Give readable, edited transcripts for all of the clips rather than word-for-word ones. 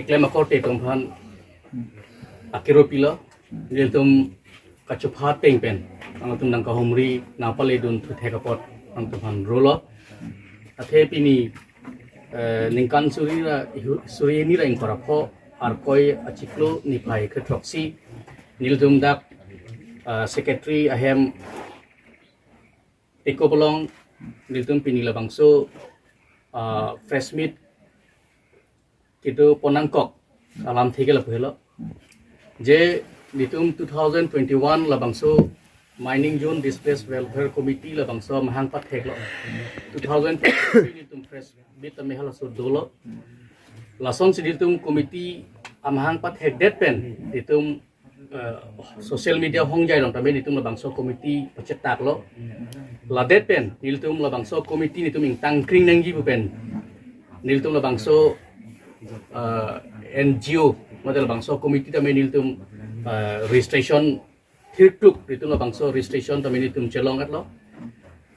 iklem akorte tumhan akiro pila nil tum kachuphat peng pen ang tum nang kahumri napale dun thuthe kapot ang tumhan rolo athe pini ningkan suri ni ra ingkora pho arkoi achiklo nipai khetroksi nil tum dak secretary ahem ekopolong nil tum pini labangso fresh meat itu ponangkok alam thege la phelo je nitum 2021 labangso mining zone displaced welfare committee labangso mahang pat theglo 2023 nitum fresh meat me hala so dolo lason siditum committee amhang pat hegdet pen nitum social media hongjai long tabe nitum labangso committee pacetak lo ladet pen nitum labangso committee nitum ing tangkring nanggi bu pen nitum labangso NGO model bangso committee tamen niltum registration thirkluk nitum bangso registration tamen nitum chelong atlo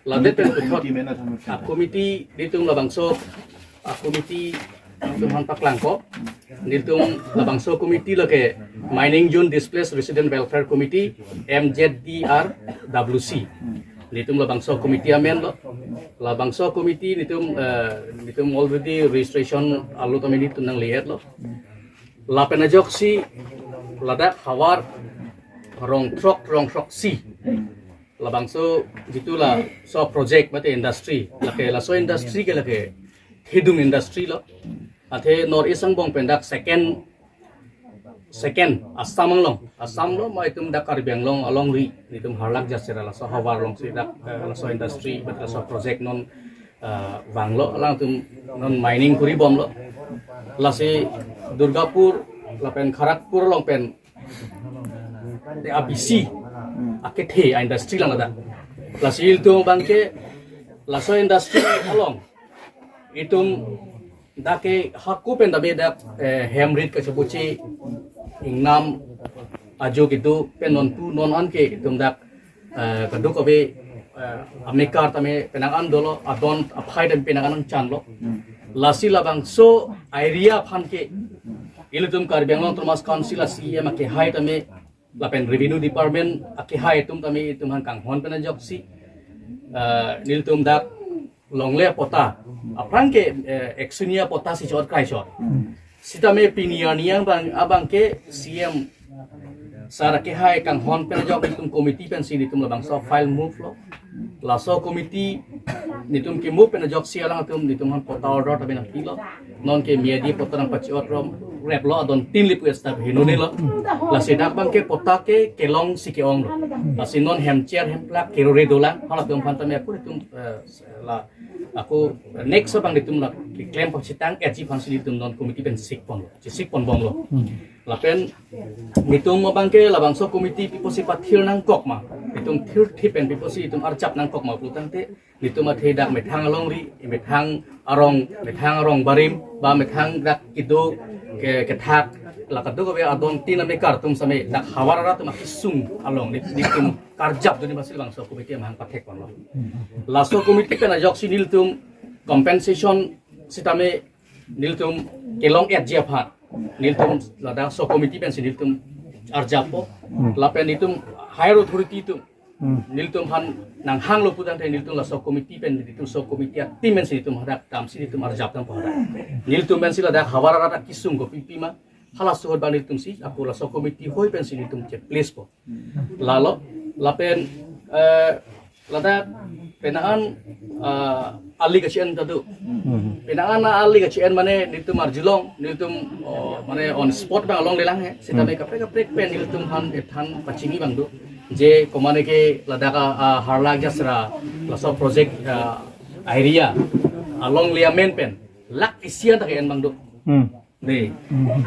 ladet pen kuthot committee nitum bangso committee nitum han paklangko nitum bangso committee lake mining zone displaced resident welfare committee MZDRWC nitum bangso committee amen lo labangso committee nitum already registration alu tamen nitum nang lihat lo la penajok si ladak hawar rong trok si labangso gitulah so project mate industry lake la so industry ke lake hidung industry lo athe north east ang bong pendak second assam lo ma itum dak karbiang long along ri nitum harlak jasera la so hawar long si dak la so industry but la so project non wanglo lang tum non mining kuri bom lo la si Durgapur la pen Kharagpur long pen de ABC akethe industry lang ada la si iltu bangke la so industry along itum dake hakku pen dabe dak hemrit ke sebuci ingnam ajo gitu pen non an ke itum dak kaduk obe Amerika tame penangan dolo adon aphai dan penangan chanlo lasi labang so area phan ke ilutum Karbiang Long Termas Council asi ya make hai tame lapen revenue department ake hai tum tame tum han kang hon penajok si niltum dak longle pota aprang ke eksunia pota si chot kai chot sitame pinia niang bang abang ke CM sara ke hai kang hon penajok tum committee pen si nitum labang so file move lo laso committee nitum ke move penajok si alang tum nitum han pota order tabe nak kilo non ke miadi pota nang pachiot rom rep lo adon tin lipu esta hinone lo la sedak bang ke pota ke kelong si ke ong lo la sinon hem chair hem plak ke re dolang hala tum phantam aku nitum la aku next bang nitum la claim pachitang etji phansi nitum non committee pen sik pon bom lo la pen nitum bang ke la bangso committee pipo si pathir nang kok ma nitum thir thipen pipo si nitum archap nang kok ma plutang te nitum a thedak methang along ri methang arong barim ba methang dak ido ke thak la kaddo ko be adon tin ame kar tum same dak hawara tum kisung along nitum karjap duni basil bangso committee mahang pathek kon lo laso committee kana jok sinil tum compensation sitame niltum kelong et japhat niltum lada so committee pen siniltum arjapo lapen nitum higher authority tum niltum han nang hang lo putan te niltum la so committee pen nitum so committee team men sinitum hadak tam sinitum arjap tam pada niltum men sila dak hawara rata kisung go pipima hala so ban niltum si aku la so committee hoi pen sinitum che place po lalo lapen lada penaan ali kasian tadu penaan ali kasian mane niltum arjulong niltum mane on spot bang along lelang he sita me kapre pen niltum han ethan pachingi bang do je komane ke ladaka harlag jasra laso project area along liamen pen lak isian tak en bang do de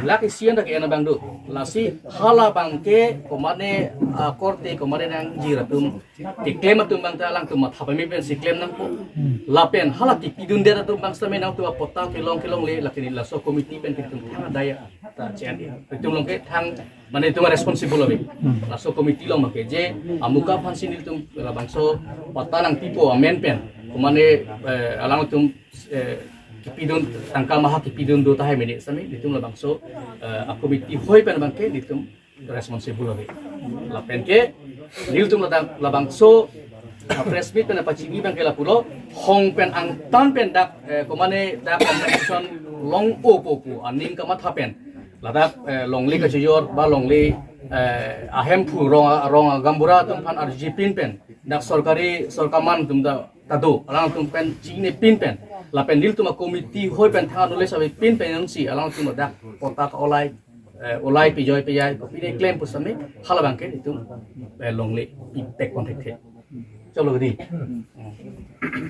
lak isian tak en bang do lasi hala bang ke komane korte komane nang jiratum diklaim tum bang talang tum thapami pen siklaim nang po lapen hala tipidun dera tum bang stame nang tu apota kelong le lakini laso committee pen tum thang daya ta chen tum long ke thang mane tum responsible obi laso committee long make je amuka phansin tum labangso pata nang tipo amen pen komane alang tum kipidun tangkal maha kipidun do tahe menit sami ditum labang so komiti hoi pen bangke ditum responsible lagi lapen ke ditum labang so press meet pen apa cibi bangke la pulo hong pen ang tan pen dak komane dak competition long opo aning kamat hapen ladak longli ka jor ba longli ahem pu rong gambura tum pan arjipin pen dak sorkaman tum da tado alang tum pen cine pin pen lapen dil tum komiti hoi pen thang nulis sabi pin pen yang si alang tum dak kota olai pijoi pijai ko pide claim pu sami hala bangke itu longli tek kontek chalo di